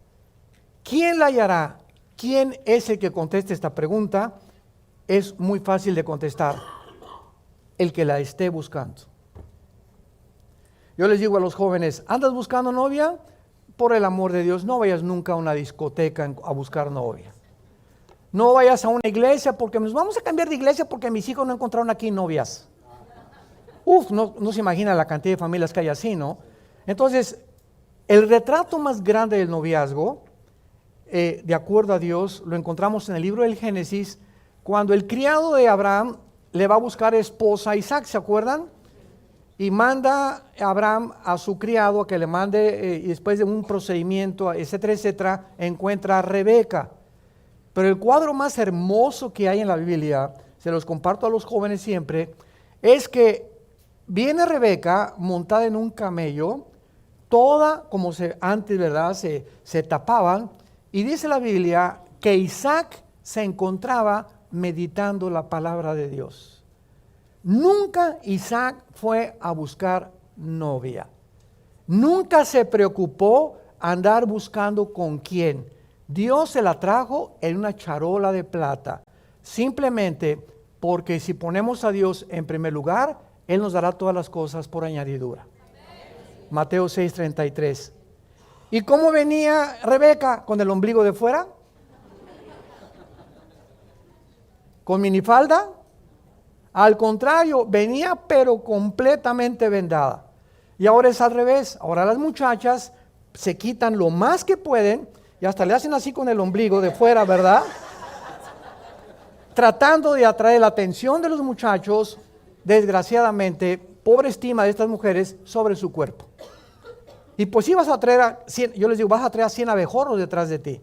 ¿quién la hallará? ¿Quién es el que conteste esta pregunta? Es muy fácil de contestar. El que la esté buscando. Yo les digo a los jóvenes, ¿andas buscando novia? Por el amor de Dios, no vayas nunca a una discoteca a buscar novia. No vayas a una iglesia porque nos vamos a cambiar de iglesia porque mis hijos no encontraron aquí novias. No se imagina la cantidad de familias que hay así, ¿no? Entonces, el retrato más grande del noviazgo, de acuerdo a Dios, lo encontramos en el libro del Génesis, cuando el criado de Abraham le va a buscar esposa a Isaac, ¿se acuerdan? Y manda a Abraham a su criado a que le mande, y después de un procedimiento, etcétera, etcétera, encuentra a Rebeca. Pero el cuadro más hermoso que hay en la Biblia, se los comparto a los jóvenes siempre, es que viene Rebeca montada en un camello, toda como antes, ¿verdad? Se tapaban, y dice la Biblia que Isaac se encontraba meditando la palabra de Dios. Nunca Isaac fue a buscar novia. Nunca se preocupó andar buscando con quién. Dios se la trajo en una charola de plata. Simplemente porque si ponemos a Dios en primer lugar, Él nos dará todas las cosas por añadidura. Mateo 6:33. ¿Y cómo venía Rebeca? ¿Con el ombligo de fuera? ¿Con minifalda? Al contrario, venía pero completamente vendada. Y ahora es al revés. Ahora las muchachas se quitan lo más que pueden y hasta le hacen así con el ombligo de fuera, ¿verdad? Tratando de atraer la atención de los muchachos, desgraciadamente, pobre estima de estas mujeres sobre su cuerpo. Y pues sí vas a traer a 100, yo les digo, vas a traer a 100 abejorros detrás de ti.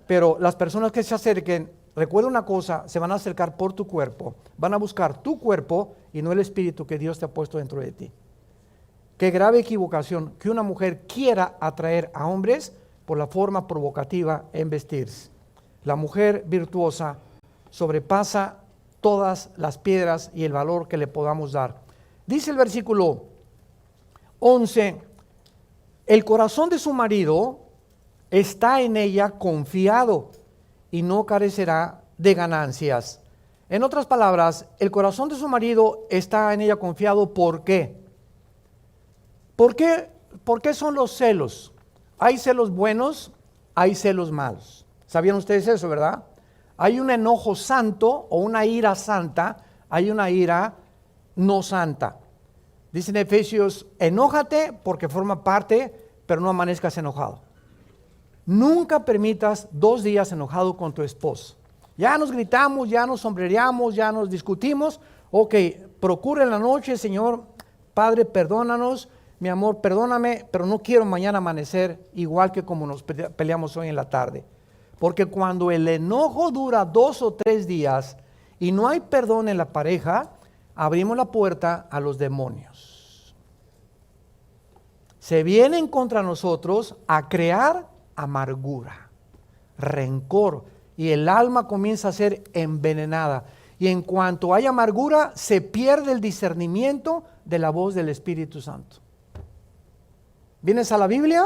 Pero las personas que se acerquen, recuerda una cosa, se van a acercar por tu cuerpo, van a buscar tu cuerpo y no el espíritu que Dios te ha puesto dentro de ti. Qué grave equivocación que una mujer quiera atraer a hombres por la forma provocativa en vestirse. La mujer virtuosa sobrepasa todas las piedras y el valor que le podamos dar. Dice el versículo 11, el corazón de su marido está en ella confiado y no carecerá de ganancias. En otras palabras, el corazón de su marido está en ella confiado. ¿Por qué? ¿Por qué son los celos? Hay celos buenos, hay celos malos. ¿Sabían ustedes eso, verdad? Hay un enojo santo o una ira santa, hay una ira no santa. Dice en Efesios, enójate porque forma parte, pero no amanezcas enojado. Nunca permitas 2 días enojado con tu esposo. Ya nos gritamos, ya nos sombrereamos, ya nos discutimos. Ok, procura en la noche, Señor, Padre, perdónanos, mi amor, perdóname, pero no quiero mañana amanecer igual que como nos peleamos hoy en la tarde. Porque cuando el enojo dura 2 o 3 días y no hay perdón en la pareja, abrimos la puerta a los demonios. Se vienen contra nosotros a crear amargura, rencor, y el alma comienza a ser envenenada. Y en cuanto hay amargura, se pierde el discernimiento de la voz del Espíritu Santo. Vienes a la Biblia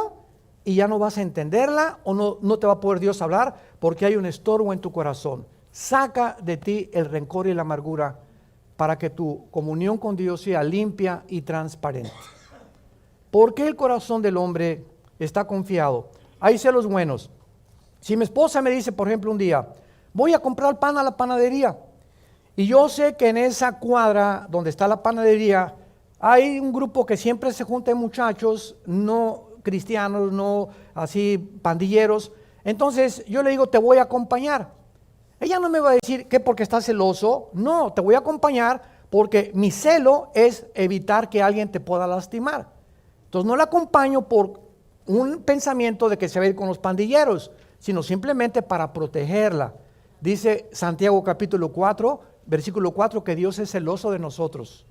y ya no vas a entenderla o no te va a poder Dios hablar porque hay un estorbo en tu corazón. Saca de ti el rencor y la amargura para que tu comunión con Dios sea limpia y transparente. ¿Por qué el corazón del hombre está confiado? Hay celos buenos. Si mi esposa me dice, por ejemplo, un día, voy a comprar pan a la panadería, y yo sé que en esa cuadra donde está la panadería hay un grupo que siempre se junta de muchachos no cristianos, no así pandilleros, entonces yo le digo, te voy a acompañar. Ella no me va a decir que porque está celoso, no, te voy a acompañar porque mi celo es evitar que alguien te pueda lastimar. Entonces no la acompaño por un pensamiento de que se va a ir con los pandilleros, sino simplemente para protegerla. Dice Santiago capítulo 4, versículo 4, que Dios es celoso de nosotros.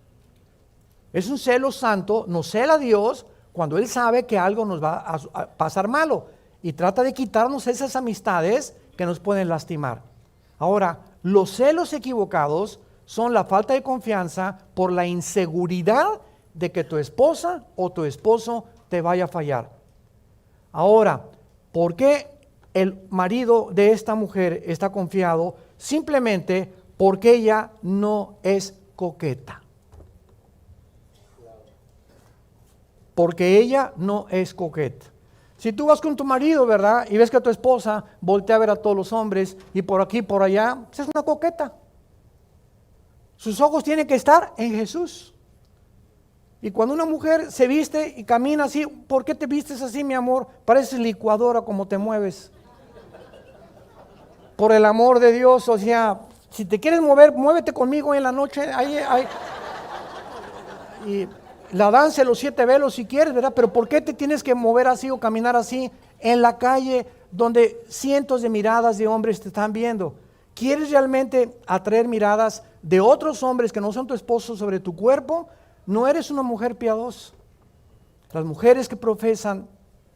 Es un celo santo, nos cela Dios cuando Él sabe que algo nos va a pasar malo y trata de quitarnos esas amistades que nos pueden lastimar. Ahora, los celos equivocados son la falta de confianza por la inseguridad de que tu esposa o tu esposo te vaya a fallar. Ahora, ¿por qué el marido de esta mujer está confiado? Simplemente porque ella no es coqueta. Porque ella no es coqueta. Si tú vas con tu marido, ¿verdad? Y ves que tu esposa voltea a ver a todos los hombres y por aquí, por allá, pues es una coqueta. Sus ojos tienen que estar en Jesús. Y cuando una mujer se viste y camina así, ¿por qué te vistes así, mi amor? Pareces licuadora como te mueves. Por el amor de Dios, o sea, si te quieres mover, muévete conmigo en la noche. Y la danza de los 7 velos si quieres, ¿verdad? Pero ¿por qué te tienes que mover así o caminar así en la calle donde cientos de miradas de hombres te están viendo? ¿Quieres realmente atraer miradas de otros hombres que no son tu esposo sobre tu cuerpo? No eres una mujer piadosa. Las mujeres que profesan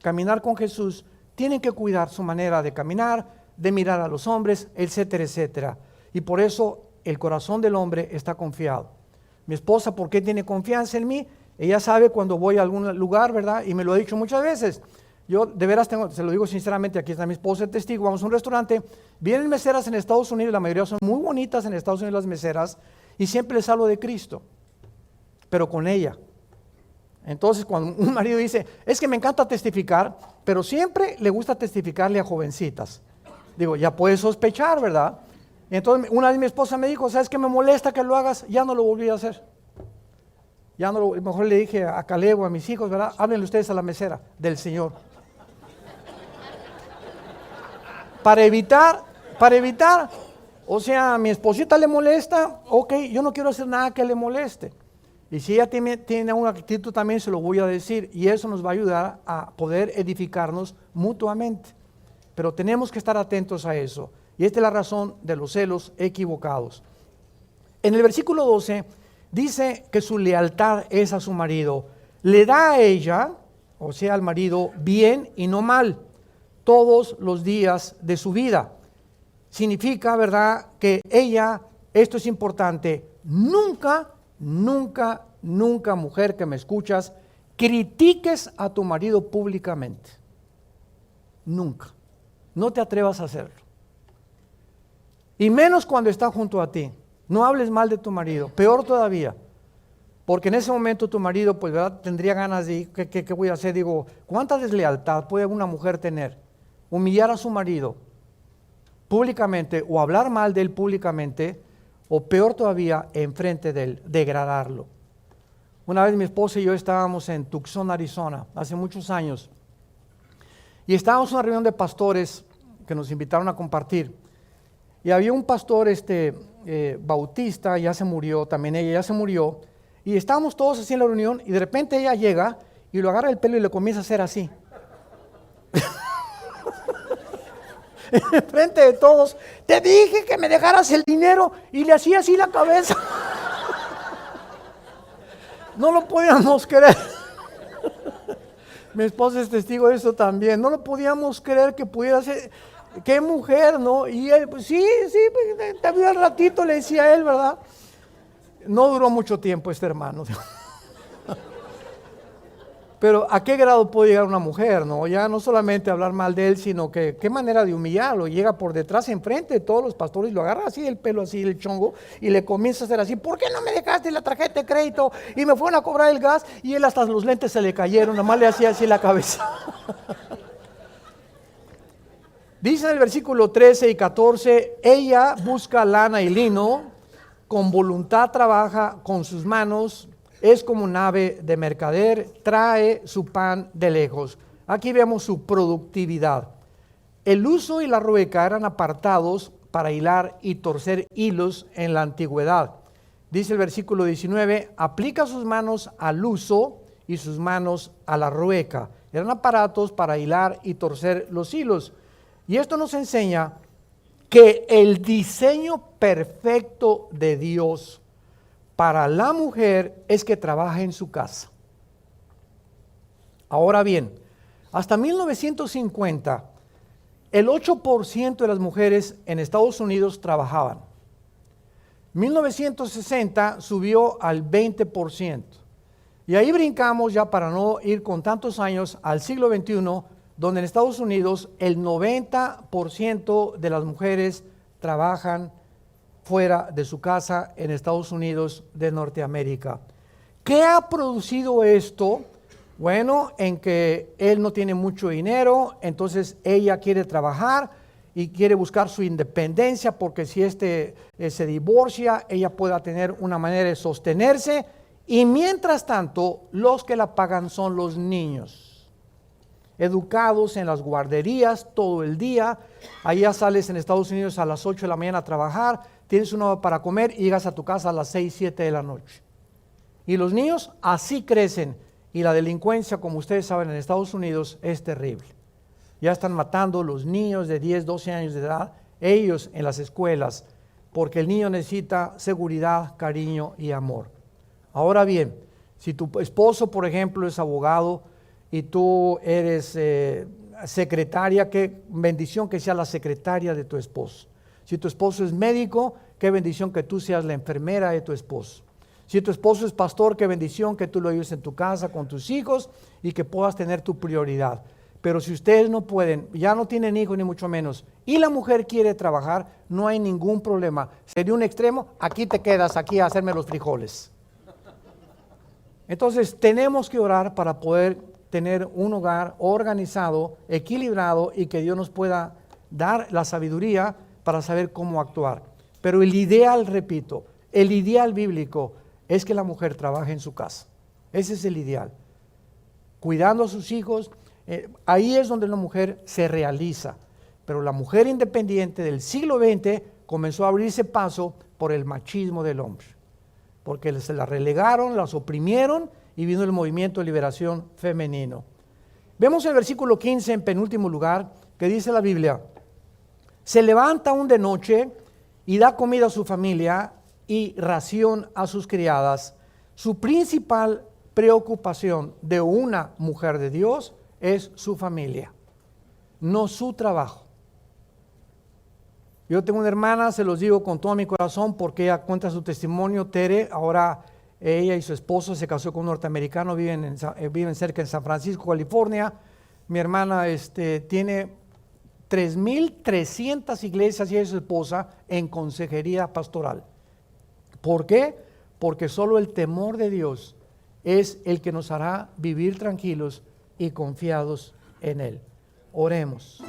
caminar con Jesús tienen que cuidar su manera de caminar, de mirar a los hombres, etcétera, etcétera. Y por eso el corazón del hombre está confiado. Mi esposa, ¿por qué tiene confianza en mí? Ella sabe cuando voy a algún lugar, ¿verdad? Y me lo ha dicho muchas veces. Yo de veras se lo digo sinceramente, aquí está mi esposa, el testigo, vamos a un restaurante, vienen meseras en Estados Unidos, la mayoría son muy bonitas en Estados Unidos las meseras, y siempre les hablo de Cristo, pero con ella. Entonces cuando un marido dice, es que me encanta testificar, pero siempre le gusta testificarle a jovencitas. Digo, ya puedes sospechar, ¿verdad? Entonces una vez mi esposa me dijo, ¿sabes qué me molesta que lo hagas? Ya no lo volví a hacer. Ya no lo, mejor le dije a Caleb o a mis hijos, ¿verdad? Háblenle ustedes a la mesera del Señor. Para evitar, o sea, a mi esposita le molesta, ok, yo no quiero hacer nada que le moleste. Y si ella tiene una actitud también se lo voy a decir y eso nos va a ayudar a poder edificarnos mutuamente. Pero tenemos que estar atentos a eso. Y esta es la razón de los celos equivocados. En el versículo 12 dice que su lealtad es a su marido. le da a ella, o sea, al marido, bien y no mal, todos los días de su vida. Significa, ¿verdad?, que ella, esto es importante, nunca, mujer que me escuchas, critiques a tu marido públicamente. Nunca. No te atrevas a hacerlo. Y menos cuando está junto a ti. No hables mal de tu marido, peor todavía. Porque en ese momento tu marido, pues, ¿verdad?, tendría ganas de, ¿qué voy a hacer? Digo, ¿cuánta deslealtad puede una mujer tener? Humillar a su marido públicamente o hablar mal de él públicamente, o peor todavía, enfrente de él, degradarlo. Una vez mi esposa y yo estábamos en Tucson, Arizona, hace muchos años, y estábamos en una reunión de pastores que nos invitaron a compartir, y había un pastor bautista, ya se murió, también ella ya se murió, y estábamos todos así en la reunión, y de repente ella llega y lo agarra el pelo y le comienza a hacer así. Enfrente de todos, te dije que me dejaras el dinero, y le hacía así la cabeza. No lo podíamos creer. Mi esposa es testigo de eso también. No lo podíamos creer que pudiera ser. Qué mujer, ¿no? Y él, pues sí, te vio al ratito, le decía a él, ¿verdad? No duró mucho tiempo este hermano. Pero ¿a qué grado puede llegar una mujer, no? Ya no solamente hablar mal de él, sino que qué manera de humillarlo. Llega por detrás, enfrente de todos los pastores, lo agarra así el pelo, así el chongo, y le comienza a hacer así, ¿por qué no me dejaste la tarjeta de crédito? Y me fueron a cobrar el gas, y él hasta los lentes se le cayeron, nomás le hacía así la cabeza. Dice en el versículo 13 y 14, ella busca lana y lino, con voluntad trabaja con sus manos, es como un ave de mercader, trae su pan de lejos. Aquí vemos su productividad. El uso y la rueca eran apartados para hilar y torcer hilos en la antigüedad. Dice el versículo 19, aplica sus manos al uso y sus manos a la rueca. Eran aparatos para hilar y torcer los hilos. Y esto nos enseña que el diseño perfecto de Dios para la mujer es que trabaje en su casa. Ahora bien, hasta 1950, el 8% de las mujeres en Estados Unidos trabajaban. 1960 subió al 20%. Y ahí brincamos ya para no ir con tantos años al siglo XXI, donde en Estados Unidos el 90% de las mujeres trabajan fuera de su casa en Estados Unidos de Norteamérica. ¿Qué ha producido esto? Bueno, en que él no tiene mucho dinero, entonces ella quiere trabajar y quiere buscar su independencia, porque si se divorcia, ella pueda tener una manera de sostenerse, y mientras tanto, los que la pagan son los niños, educados en las guarderías todo el día. Allá sales en Estados Unidos a las 8 de la mañana a trabajar, tienes una hora para comer y llegas a tu casa a las 6, 7 de la noche. Y los niños así crecen, y la delincuencia, como ustedes saben, en Estados Unidos es terrible. Ya están matando los niños de 10, 12 años de edad, ellos en las escuelas, porque el niño necesita seguridad, cariño y amor. Ahora bien, si tu esposo, por ejemplo, es abogado y tú eres secretaria, qué bendición que seas la secretaria de tu esposo. Si tu esposo es médico, qué bendición que tú seas la enfermera de tu esposo. Si tu esposo es pastor, qué bendición que tú lo ayudes en tu casa con tus hijos y que puedas tener tu prioridad. Pero si ustedes no pueden, ya no tienen hijos ni mucho menos, y la mujer quiere trabajar, no hay ningún problema. Sería un extremo, aquí te quedas, aquí a hacerme los frijoles. Entonces tenemos que orar para poder tener un hogar organizado, equilibrado, y que Dios nos pueda dar la sabiduría para saber cómo actuar. Pero el ideal, repito, el ideal bíblico es que la mujer trabaje en su casa. Ese es el ideal. Cuidando a sus hijos, ahí es donde la mujer se realiza. Pero la mujer independiente del siglo XX comenzó a abrirse paso por el machismo del hombre. Porque se la relegaron, las oprimieron, y vino el movimiento de liberación femenino. Vemos el versículo 15 en penúltimo lugar, que dice la Biblia: se levanta aún de noche y da comida a su familia y ración a sus criadas. Su principal preocupación de una mujer de Dios es su familia, no su trabajo. Yo tengo una hermana, se los digo con todo mi corazón porque ella cuenta su testimonio, Tere. Ahora ella y su esposo se casó con un norteamericano, viven cerca en San Francisco, California. Mi hermana tiene 3,300 iglesias y ella y su esposa en consejería pastoral. ¿Por qué? Porque solo el temor de Dios es el que nos hará vivir tranquilos y confiados en Él. Oremos.